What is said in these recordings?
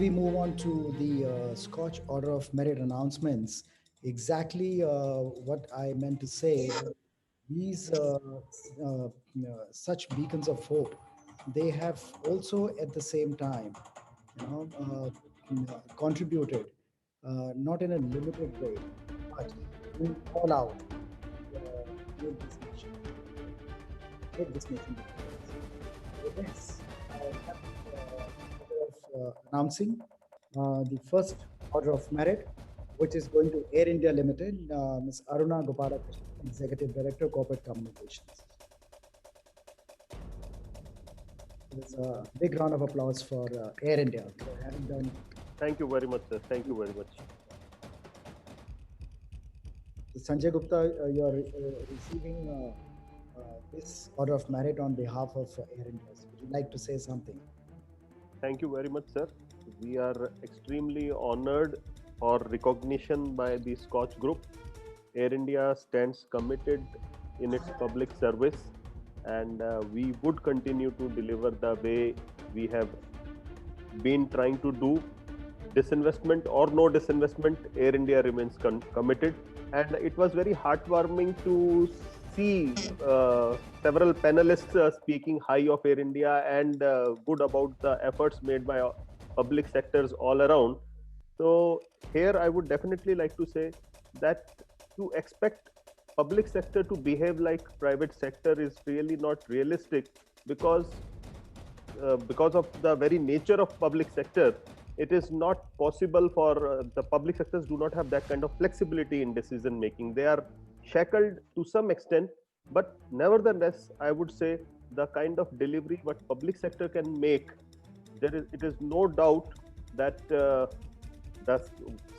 we move on to the Scotch Order of Merit announcements, exactly what I meant to say, that these such beacons of hope, they have also at the same time, contributed, not in a limited way, but going all out to make this nation, make this nation the greatest. With this, I have the pleasure of announcing the first order of merit, which is going to Air India Limited, Ms. Aruna Gopalakrishnan, Executive Director, Corporate Communications. There's a big round of applause for Air India for having done. Thank you very much, sir. Thank you very much. Sanjay Gupta, you are receiving this order of merit on behalf of Air India. Would you like to say something? Thank you very much, sir. We are extremely honored for recognition by the Scotch Group. Air India stands committed in its public service, and we would continue to deliver the way we have been trying to do. Disinvestment or no disinvestment, Air India remains committed. And it was very heartwarming to see several panelists speaking high of Air India and good about the efforts made by public sectors all around. So here I would definitely like to say that to expect public sector to behave like private sector is really not realistic, because of the very nature of public sector, it is not possible for the public sectors do not have that kind of flexibility in decision making. They are shackled to some extent, but nevertheless, I would say the kind of delivery what public sector can make, it is no doubt that the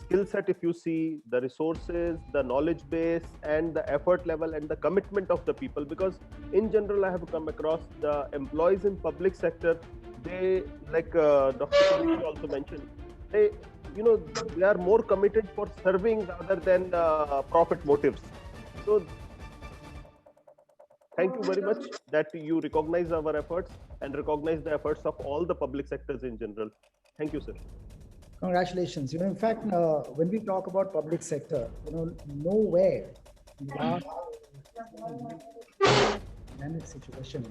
skill set, if you see the resources, the knowledge base, and the effort level and the commitment of the people, because in general I have come across the employees in public sector, they like Dr. Kulkarni also mentioned, they they are more committed for serving rather than profit motives. So thank you very much that you recognize our efforts and recognize the efforts of all the public sectors in general. Thank you, sir. Congratulations. In fact, when we talk about public sector, nowhere in the last pandemic situation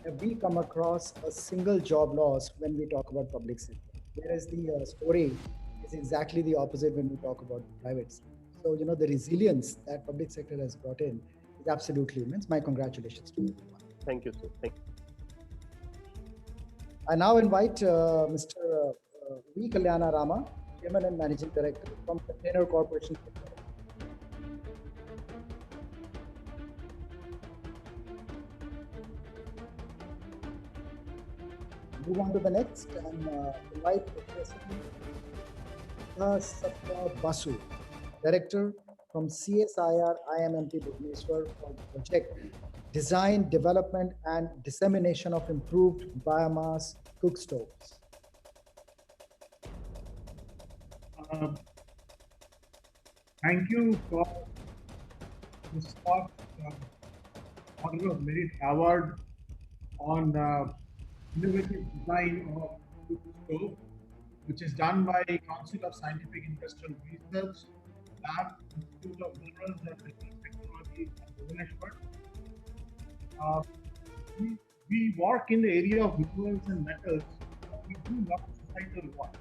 have we come across a single job loss when we talk about public sector. Whereas the story is exactly the opposite when we talk about private sector. So, the resilience that public sector has brought in is absolutely immense. My congratulations to everyone. Thank you, sir. Thank you. I now invite Mr. V. Kalyana Rama, Chairman and Managing Director from Container Corporation. Move on to the next and invite Professor Satya Basu, Director from CSIR IMMT Bhubaneswar for project design, development, and dissemination of improved biomass cook stoves. Thank you for the Scotch Order of Merit Award on innovative design of cook stove, which is done by Council of Scientific Industrial Research, Lab, Institute of Minerals and Technology at Bhubaneswar. We work in the area of minerals and metals. We do a lot of societal work.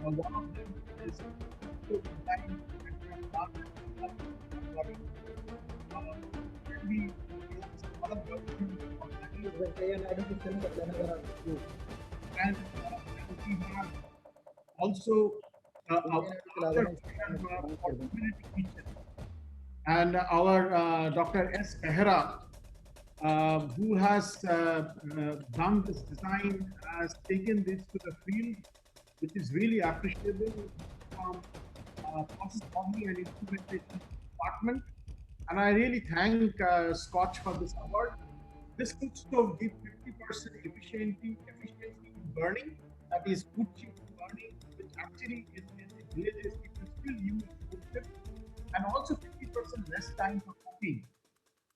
One of them is design and we have also community kitchen. And our Dr. S. Behra, who has done this design, has taken this to the field, which is really appreciable from process modeling and instrumentation department. And I really thank Scotch for this award. This cook stove gives 50% efficiency in burning, that is wood chip burning, which actually in villages people still use wood chip, and also 50% less time for cooking.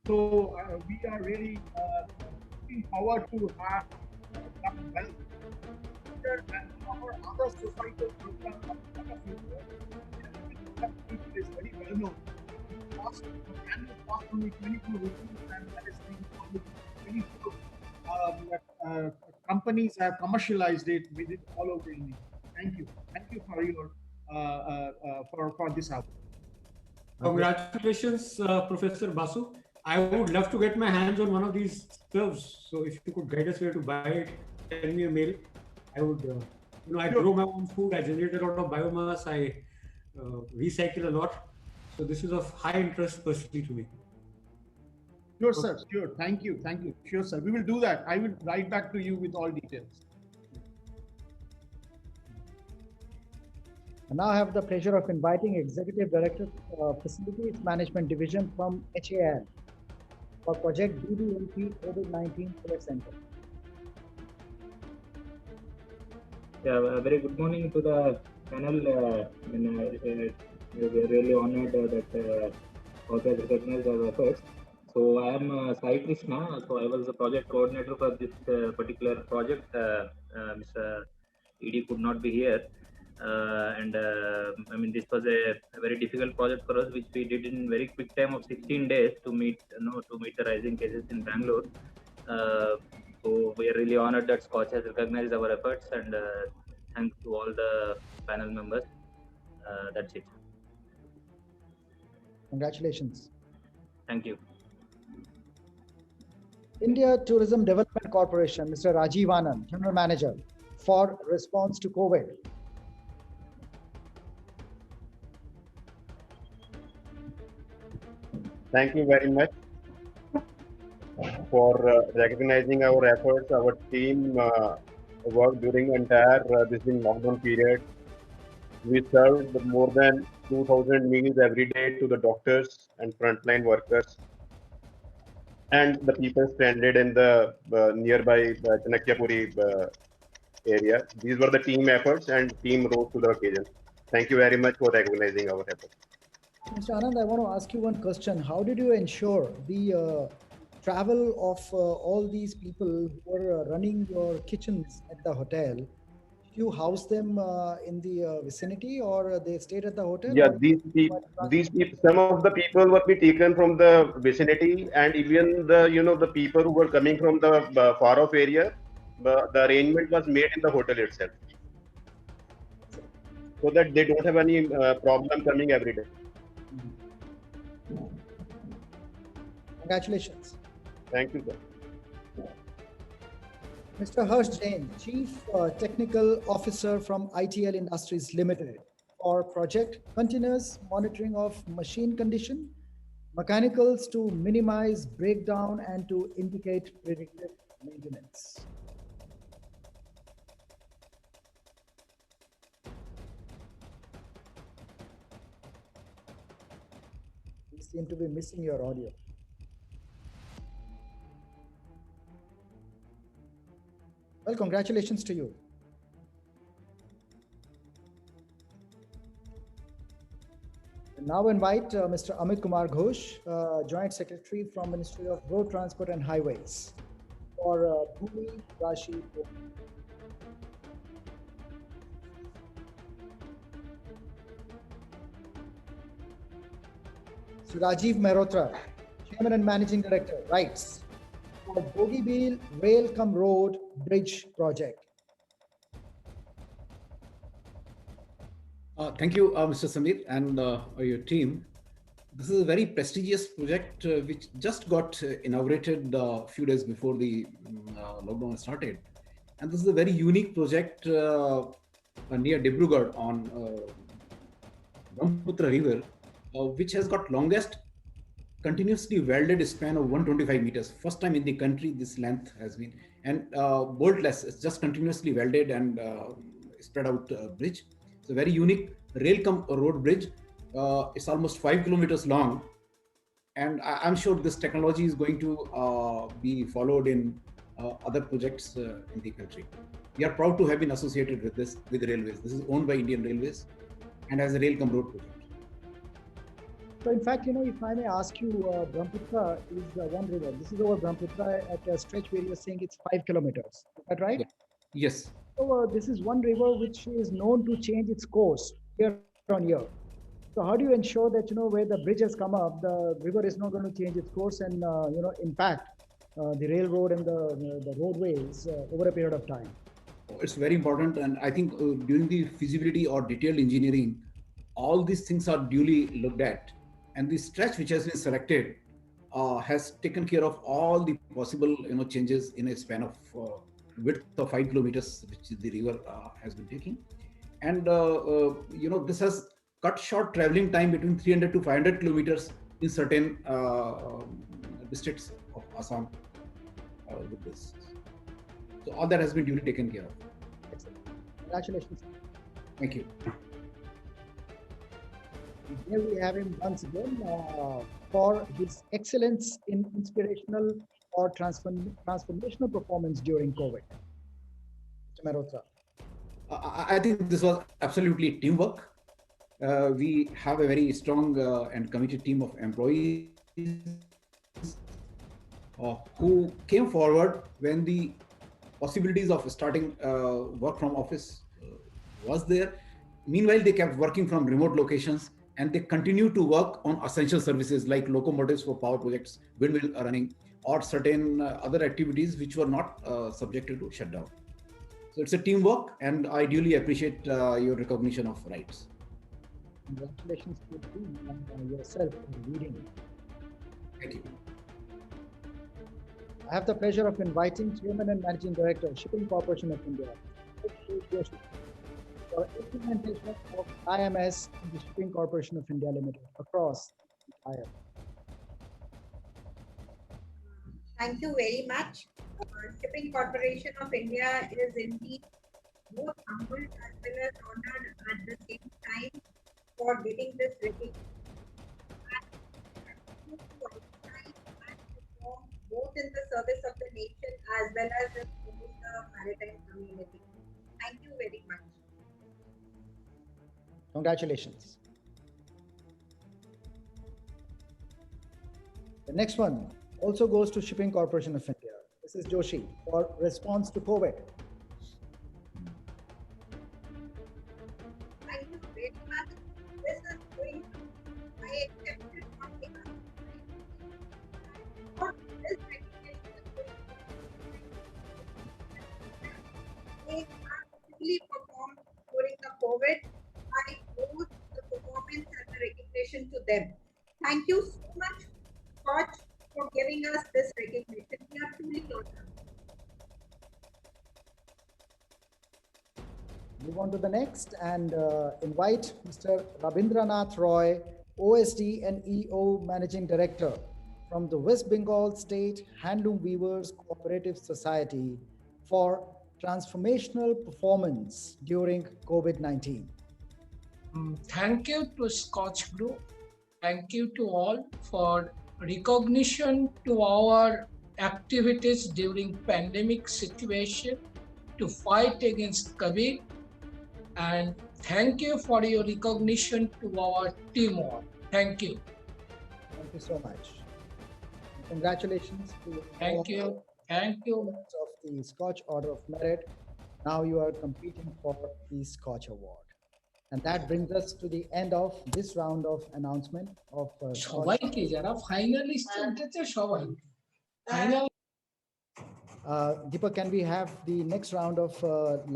So we are really looking forward to have done well. Center and our other societal programs of other future, is very well known. Cost, annual cost only 22 rupees, and that is being followed 24. That, companies have commercialized it with it all over India. Thank you for your for this hour. Congratulations, Professor Basu. I would love to get my hands on one of these serves. So if you could guide us where to buy it, send me a mail. I would, I grow my own food. I generate a lot of biomass. I recycle a lot. So this is of high interest personally to me. Sure, sir. Sure. Thank you. Sure, sir. We will do that. I will write back to you with all details. And now I have the pleasure of inviting Executive Director Facilities Management Division from HAL for Project BBLP COVID-19 Care Center. Yeah, very good morning to the panel. We are really honored that OCA has recognized our efforts. So I am Sai Krishna. So I was the project coordinator for this particular project. Mr. ED could not be here. I mean, this was a very difficult project for us, which we did in very quick time of 16 days to meet the rising cases in Bangalore. So we are really honored that Scotch has recognized our efforts, and thanks to all the panel members. That's it. Congratulations. Thank you. India Tourism Development Corporation, Mr. Rajiv Anand, General Manager for response to COVID. Thank you very much for recognizing our efforts. Our team worked during the entire this lockdown period. We served more than 2,000 meals every day to the doctors and frontline workers and the people stranded in the nearby Chanakyapuri area. These were the team efforts, and team rose to the occasion. Thank you very much for recognizing our efforts. Mr. Anand, I want to ask you one question. How did you ensure the travel of all these people who were running your kitchens at the hotel? Did you house them in the vicinity, or they stayed at the hotel? Yeah, these people, some of the people were be taken from the vicinity, and even the people who were coming from the far off area, the arrangement was made in the hotel itself, so that they don't have any problem coming every day. Congratulations. Thank you, sir. Mr. Harsh Jain, Chief Technical Officer from ITL Industries Limited for project continuous monitoring of machine condition, mechanicals to minimize breakdown and to indicate predictive maintenance. You seem to be missing your audio. Well, congratulations to you. I now invite Mr. Amit Kumar Ghosh, Joint Secretary from Ministry of Road Transport and Highways for Bhumi Rashi. So Rajiv Mehrotra, Chairman and Managing Director, writes, for Bogibeel Rail Cum Road Bridge Project. Thank you, Mr. Samir and your team. This is a very prestigious project which just got inaugurated a few days before the lockdown started. And this is a very unique project near Dibrugarh on Brahmaputra River, which has got longest continuously welded span of 125 meters. First time in the country this length has been, and boltless, it's just continuously welded and spread out bridge. It's a very unique rail cum road bridge. It's almost 5 kilometers long, and I'm sure this technology is going to be followed in other projects in the country. We are proud to have been associated with this, with railways. This is owned by Indian Railways and as a rail cum road project. So in fact, if I may ask you, Brahmaputra is one river. This is over Brahmaputra at a stretch where you're saying it's 5 kilometers. Is that right? Yeah. Yes. So this is one river which is known to change its course year on year. So how do you ensure that where the bridge has come up, the river is not going to change its course and impact the railroad and the roadways over a period of time? It's very important, and I think during the feasibility or detailed engineering, all these things are duly looked at, and the stretch which has been selected has taken care of all the possible changes in a span of width of 5 kilometers, which the river has been taking, and this has cut short traveling time between 300 to 500 kilometers in certain districts of Assam with this. So all that has been duly taken care of. Excellent. Congratulations. Thank you. Here we have him once again for his excellence in inspirational or transformational performance during COVID. Mr. Mehrotra. I think this was absolutely teamwork. We have a very strong and committed team of employees who came forward when the possibilities of starting work from office was there. Meanwhile, they kept working from remote locations, and they continue to work on essential services like locomotives for power projects, windmill running, or certain other activities which were not subjected to shutdown. So it's a teamwork, and I duly appreciate your recognition of rights. Congratulations to you and yourself for leading. Thank you. I have the pleasure of inviting Chairman and Managing Director of Shipping Corporation of India, for implementation of IMS in the Shipping Corporation of India Limited across the entire. Thank you very much. Shipping Corporation of India is indeed both humbled as well as honored at the same time for getting this recognition. Both in the service of the nation as well as in the maritime community. Thank you very much. Congratulations. The next one also goes to Shipping Corporation of India. This is Joshi for response to COVID. Thank you very much. This is going to I accepted something for this recognition. They actively performed during the COVID. I owe the performance and the recognition to them. Thank you so much, Scotch, for giving us this recognition. We are truly honored. Move on to the next and invite Mr. Rabindranath Roy, OSD and EO Managing Director from the West Bengal State Handloom Weavers Cooperative Society for transformational performance during COVID-19. Thank you to Scotch Group. Thank you to all for recognition to our activities during pandemic situation to fight against COVID. And thank you for your recognition to our teamwork. Thank you. Thank you so much. Congratulations to Thank you. Thank you. Of the Scotch Order of Merit. Now you are competing for the Scotch Award. And that brings us to the end of this round of announcement of সবাইকে যারা finalist উঠেছে সবাই final Deepak, can we have the next round of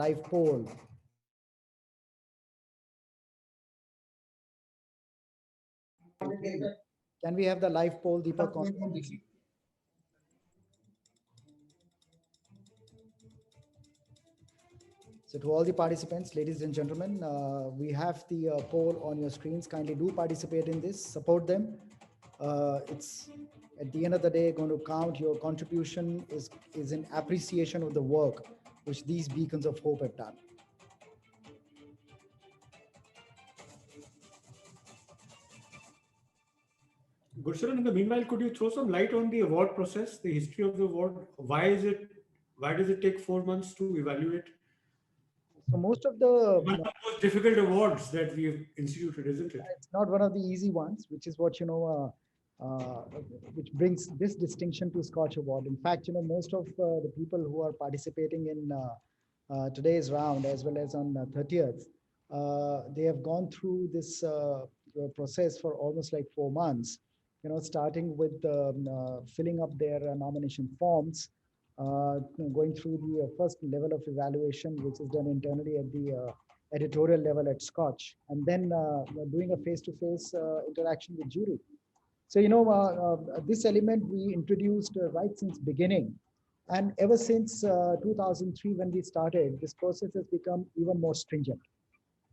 live poll? Can we have the live poll, Deepak? So to all the participants, ladies and gentlemen, we have the poll on your screens. Kindly do participate in this, support them. It's at the end of the day going to count. Your contribution is in appreciation of the work which these beacons of hope have done. Gurcharan, in the meanwhile, could you throw some light on the award process, the history of the award? Why does it take 4 months to evaluate? So most of the most difficult awards that we've instituted, isn't it? It's not one of the easy ones, which is what which brings this distinction to Scotch Award. In fact, most of the people who are participating in today's round as well as on 30th. They have gone through this process for almost like 4 months, starting with filling up their nomination forms, going through the first level of evaluation, which is done internally at the editorial level at Scotch, and then doing a face-to-face interaction with jury. So, this element we introduced right since beginning. And ever since 2003, when we started, this process has become even more stringent.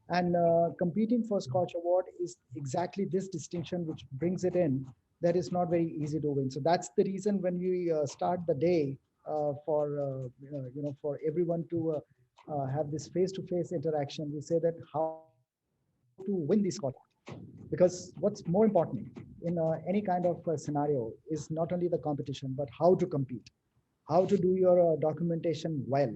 And competing for Scotch Award is exactly this distinction which brings it in. That is not very easy to win. So that's the reason when we start the day for everyone to have this face-to-face interaction, we say that how to win the Scotch. Because what's more important in any kind of scenario is not only the competition, but how to compete, how to do your documentation well,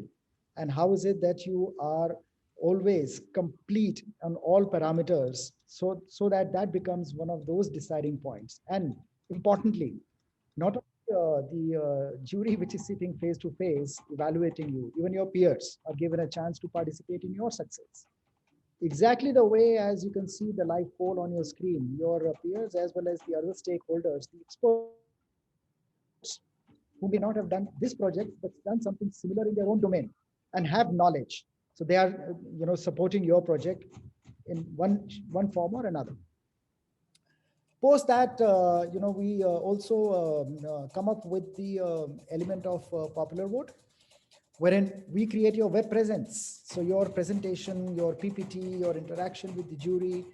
and how is it that you are always complete on all parameters, so that that becomes one of those deciding points. And importantly, not only the jury which is sitting face to face evaluating you, even your peers are given a chance to participate in your success. Exactly the way as you can see the live poll on your screen, your peers as well as the other stakeholders, the experts who may not have done this project, but done something similar in their own domain and have knowledge. So they are, supporting your project in one form or another. Post that, we also come up with the element of popular vote, wherein we create your web presence. So your presentation, your PPT, your interaction with the jury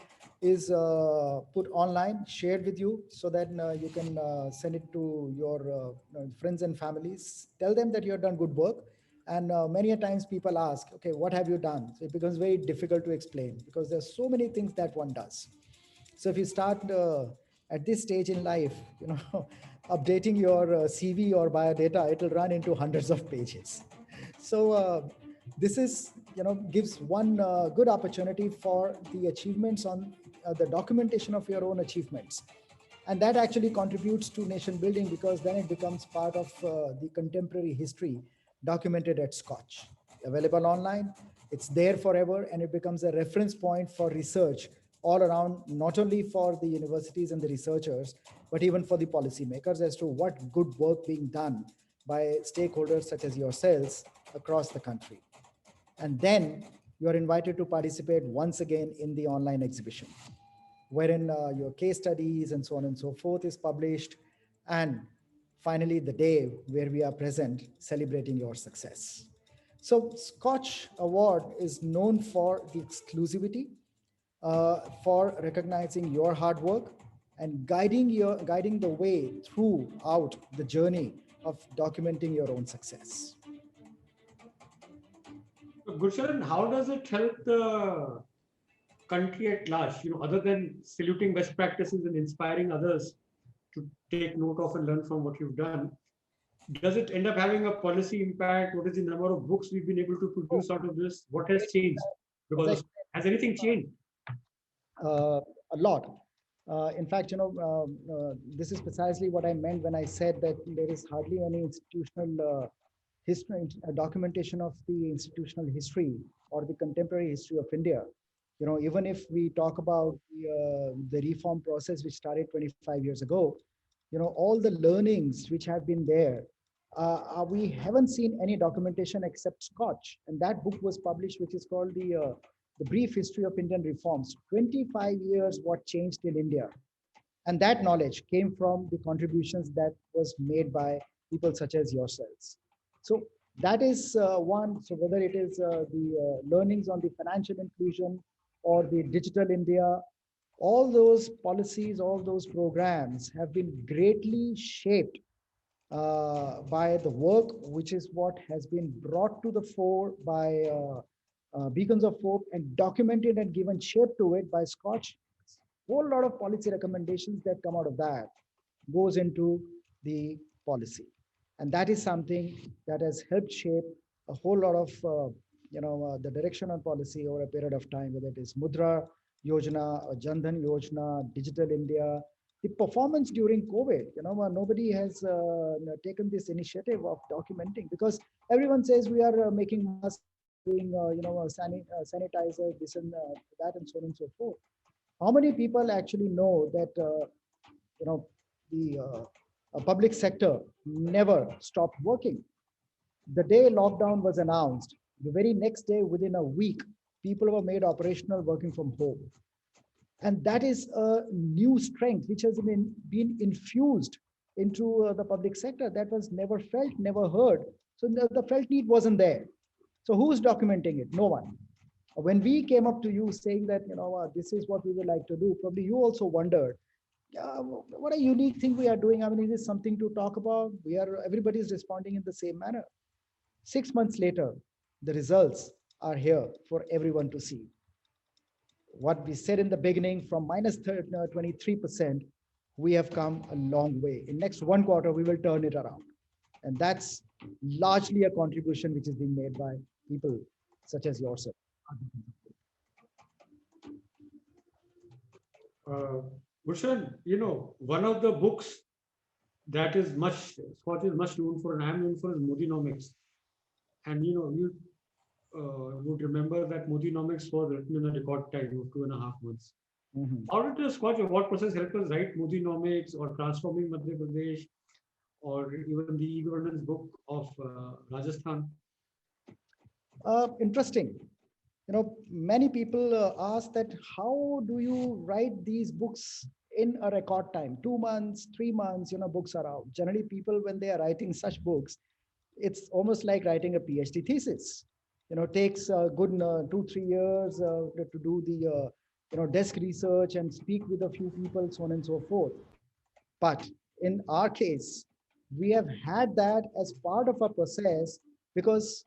is put online, shared with you, so that you can send it to your friends and families. Tell them that you have done good work. And many a times people ask, okay, what have you done? So it becomes very difficult to explain because there's so many things that one does. So if you start at this stage in life, updating your CV or biodata, it will run into hundreds of pages. So this is, gives one good opportunity for the achievements on the documentation of your own achievements. And that actually contributes to nation building, because then it becomes part of the contemporary history documented at Scotch, available online. It's there forever, and it becomes a reference point for research all around, not only for the universities and the researchers, but even for the policymakers as to what good work being done by stakeholders such as yourselves across the country. And then you're invited to participate once again in the online exhibition, wherein your case studies and so on and so forth is published. And finally, the day where we are present celebrating your success. So Scotch Award is known for the exclusivity, for recognizing your hard work and guiding the way throughout the journey of documenting your own success. Gurcharan, how does it help the country at large, other than saluting best practices and inspiring others to take note of and learn from what you've done? Does it end up having a policy impact? What is the number of books we've been able to produce out of this? What has changed? Because has anything changed? A lot. In fact, this is precisely what I meant when I said that there is hardly any institutional history, documentation of the institutional history or the contemporary history of India. Even if we talk about the reform process which started 25 years ago, all the learnings which have been there, we haven't seen any documentation except Scotch. And that book was published, which is called the Brief History of Indian Reforms, 25 years what changed in India. And that knowledge came from the contributions that was made by people such as yourselves. So that is one. So whether it is the learnings on the financial inclusion or the digital India, all those policies, all those programs have been greatly shaped by the work, which is what has been brought to the fore by Beacons of Hope and documented and given shape to it by Scotch. Whole lot of policy recommendations that come out of that goes into the policy. And that is something that has helped shape a whole lot of the direction on policy over a period of time, whether it is Mudra Yojana, or Jan Dhan Yojana, Digital India. The performance during COVID, nobody has taken this initiative of documenting, because everyone says we are making masks, doing, sanitizer, this and that, and so on and so forth. How many people actually know that, the public sector never stopped working? The day lockdown was announced, the very next day, within a week, people were made operational working from home. And that is a new strength which has been infused into the public sector that was never felt, never heard. So the felt need wasn't there. So who's documenting it? No one. When we came up to you saying that, this is what we would like to do, probably you also wondered, what a unique thing we are doing. I mean, is this something to talk about? Everybody is responding in the same manner. 6 months later, the results are here for everyone to see. What we said in the beginning, from minus 23%, we have come a long way. In next 1 quarter, we will turn it around. And that's largely a contribution which is being made by people such as yourself. Bhushan, one of the books that is Scotch is much known for, and I'm known for, is Modinomics. And you would remember that Modinomics was written in a record time of 2.5 months. Mm-hmm. How did the Scotch, what process helped us write Modinomics or Transforming Madhya Pradesh, or even the e-governance book of Rajasthan? Interesting. Many people ask that, how do you write these books in a record time? 2 months, 3 months, books are out. Generally, people, when they are writing such books, it's almost like writing a PhD thesis. Takes a good 2-3 years to do the desk research and speak with a few people, so on and so forth. But in our case, we have had that as part of our process, because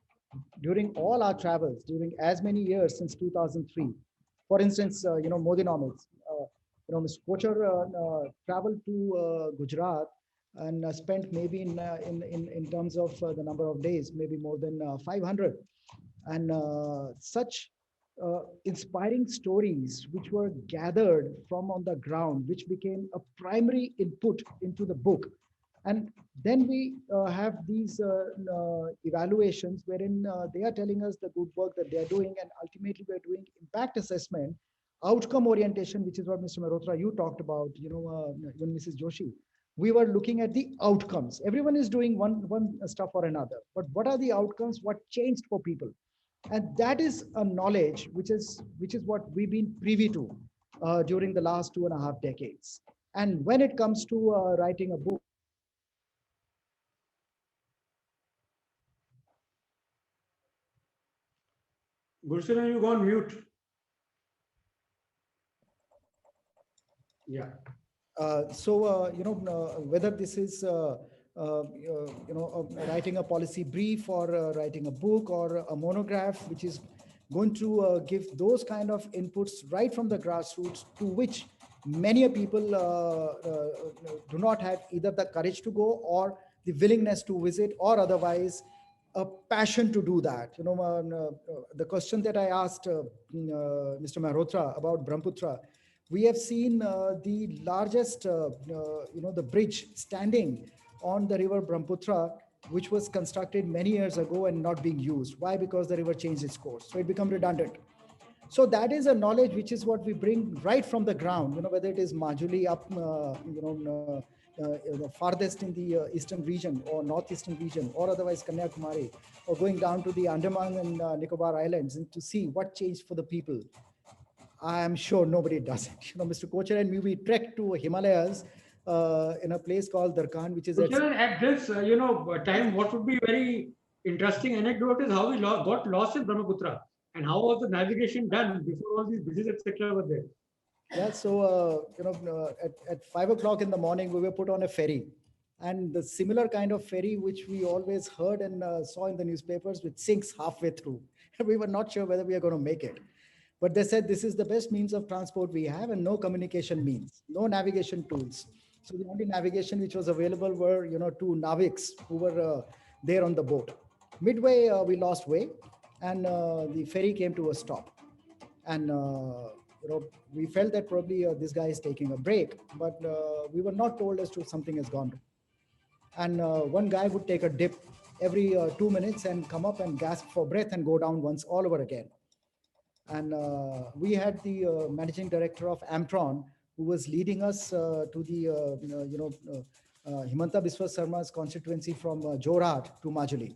during all our travels, during as many years since 2003, for instance, Modinomics, Mr. Kochhar traveled to Gujarat and spent maybe in terms of the number of days, maybe more than 500. And such inspiring stories which were gathered from on the ground, which became a primary input into the book. And then we have these evaluations wherein they are telling us the good work that they are doing, and ultimately we're doing impact assessment, outcome orientation, which is what Mr. Mehrotra, you talked about, even Mrs. Joshi. We were looking at the outcomes. Everyone is doing one stuff or another, but what are the outcomes? What changed for people? And that is a knowledge which is what we've been privy to during the last 2.5 decades. And when it comes to writing a book, Gulshan, you go on mute. Yeah. Whether this is writing a policy brief, or writing a book, or a monograph, which is going to give those kind of inputs right from the grassroots, to which many people do not have either the courage to go, or the willingness to visit, or otherwise a passion to do that. The question that I asked Mr. Mehrotra about Brahmaputra, we have seen the largest, the bridge standing on the river Brahmaputra, which was constructed many years ago and not being used. Why? Because the river changed its course, so it became redundant. So that is a knowledge which is what we bring right from the ground. Whether it is Majuli up, farthest in the eastern region or northeastern region, or otherwise Kanyakumari, or going down to the Andaman and Nicobar Islands, and to see what changed for the people. I am sure nobody does it. Mr. Kochhar and me, we trekked to Himalayas in a place called Darkan, which is at this time. What would be very interesting anecdote is how we got lost in Brahmaputra, and how was the navigation done before all these bridges, etc. were there. Yeah, so at 5 o'clock in the morning, we were put on a ferry, and the similar kind of ferry which we always heard and saw in the newspapers, which sinks halfway through. We were not sure whether we are going to make it. But they said this is the best means of transport we have, and no communication means, no navigation tools. So the only navigation which was available were, 2 naviks who were there on the boat. Midway, we lost way, and the ferry came to a stop. And we felt that probably this guy is taking a break, but we were not told as to something has gone wrong. And one guy would take a dip every 2 minutes and come up and gasp for breath and go down once all over again. And we had the managing director of Amtron, who was leading us to the Himanta Biswa Sarma's constituency from Jorhat to Majuli.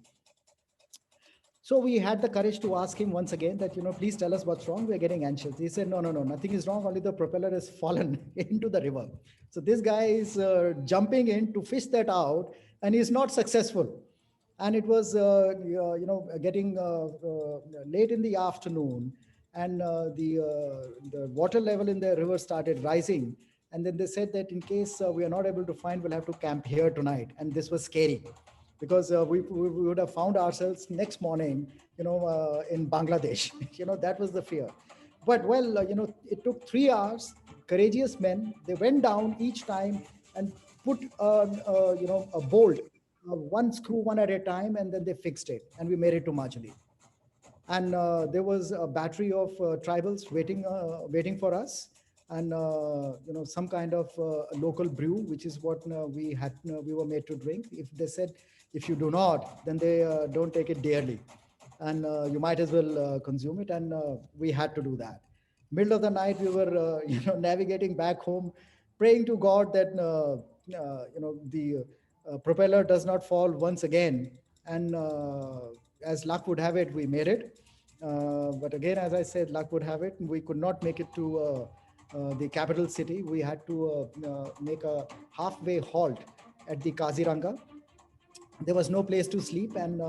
So we had the courage to ask him once again that, please tell us what's wrong. We're getting anxious. He said, no, nothing is wrong. Only the propeller has fallen into the river. So this guy is jumping in to fish that out, and he's not successful. And it was, getting late in the afternoon, and the water level in the river started rising. And then they said that in case we are not able to find, we'll have to camp here tonight. And this was scary, because we would have found ourselves next morning, in Bangladesh. That was the fear. But well, it took 3 hours. Courageous men, they went down each time and put a bolt, one screw one at a time, and then they fixed it, and we made it to Majuli. And there was a battery of tribals waiting for us, and some kind of local brew, which is what we were made to drink. If they said, if you do not, then they don't take it dearly, and you might as well consume it. And we had to do that. Middle of the night, we were navigating back home, praying to God that the propeller does not fall once again. And as luck would have it, we made it. But again, as I said, luck would have it, we could not make it to the capital city. We had to make a halfway halt at the Kaziranga. There was no place to sleep, and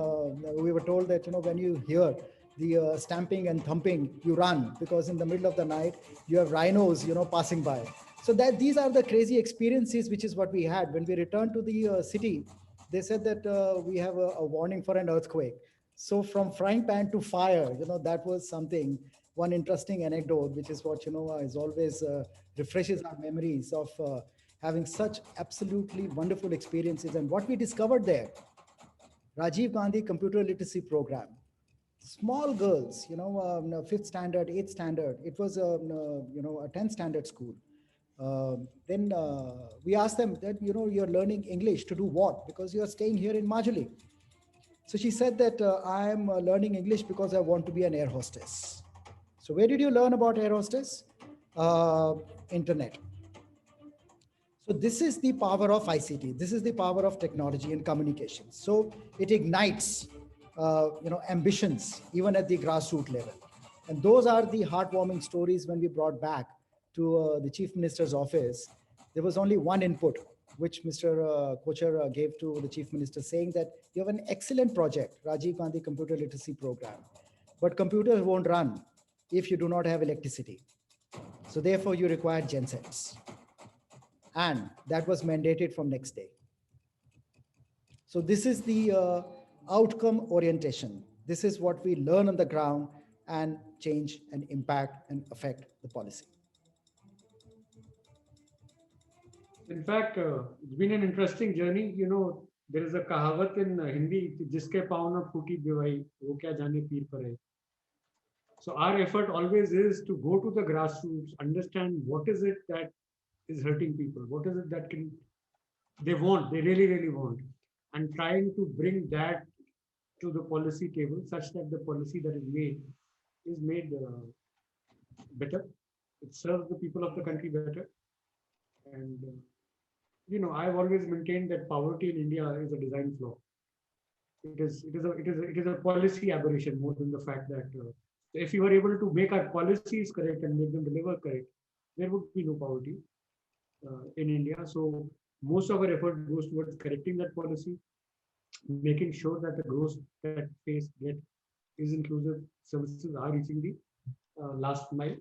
we were told that when you hear the stamping and thumping, you run, because in the middle of the night you have rhinos passing by. So that these are the crazy experiences, which is what we had. When we returned to the city, they said that we have a warning for an earthquake. So from frying pan to fire, that was something, one interesting anecdote, which is what is always refreshes our memories of having such absolutely wonderful experiences. And what we discovered there, Rajiv Gandhi Computer Literacy Program, small girls, 5th standard, 8th standard, it was a 10th standard school. Then we asked them that, you're learning English to do what? Because you're staying here in Majuli. So she said that I'm learning English because I want to be an air hostess. So where did you learn about air hostess? Internet. So this is the power of ICT. This is the power of technology and communication. So it ignites, ambitions, even at the grassroots level. And those are the heartwarming stories when we brought back to the Chief Minister's office. There was only one input, which Mr. Kochar gave to the Chief Minister, saying that you have an excellent project, Rajiv Gandhi Computer Literacy Program, but computers won't run if you do not have electricity. So therefore you require gensets. And that was mandated from next day. So this is the outcome orientation. This is what we learn on the ground and change and impact and affect the policy. In fact, it's been an interesting journey. There is a kahavat in Hindi, jiske pav na phuti bivai, wo kya jane peer parai. So our effort always is to go to the grassroots, understand what is it that is hurting people, what is it that they want, they really, really want, and trying to bring that to the policy table such that the policy that is made better. It serves the people of the country better. And I've always maintained that poverty in India is a design flaw. It is a policy aberration more than the fact that if we were able to make our policies correct and make them deliver correct, there would be no poverty in India. So most of our effort goes towards correcting that policy, making sure that the growth that face get is inclusive, services are reaching the last mile.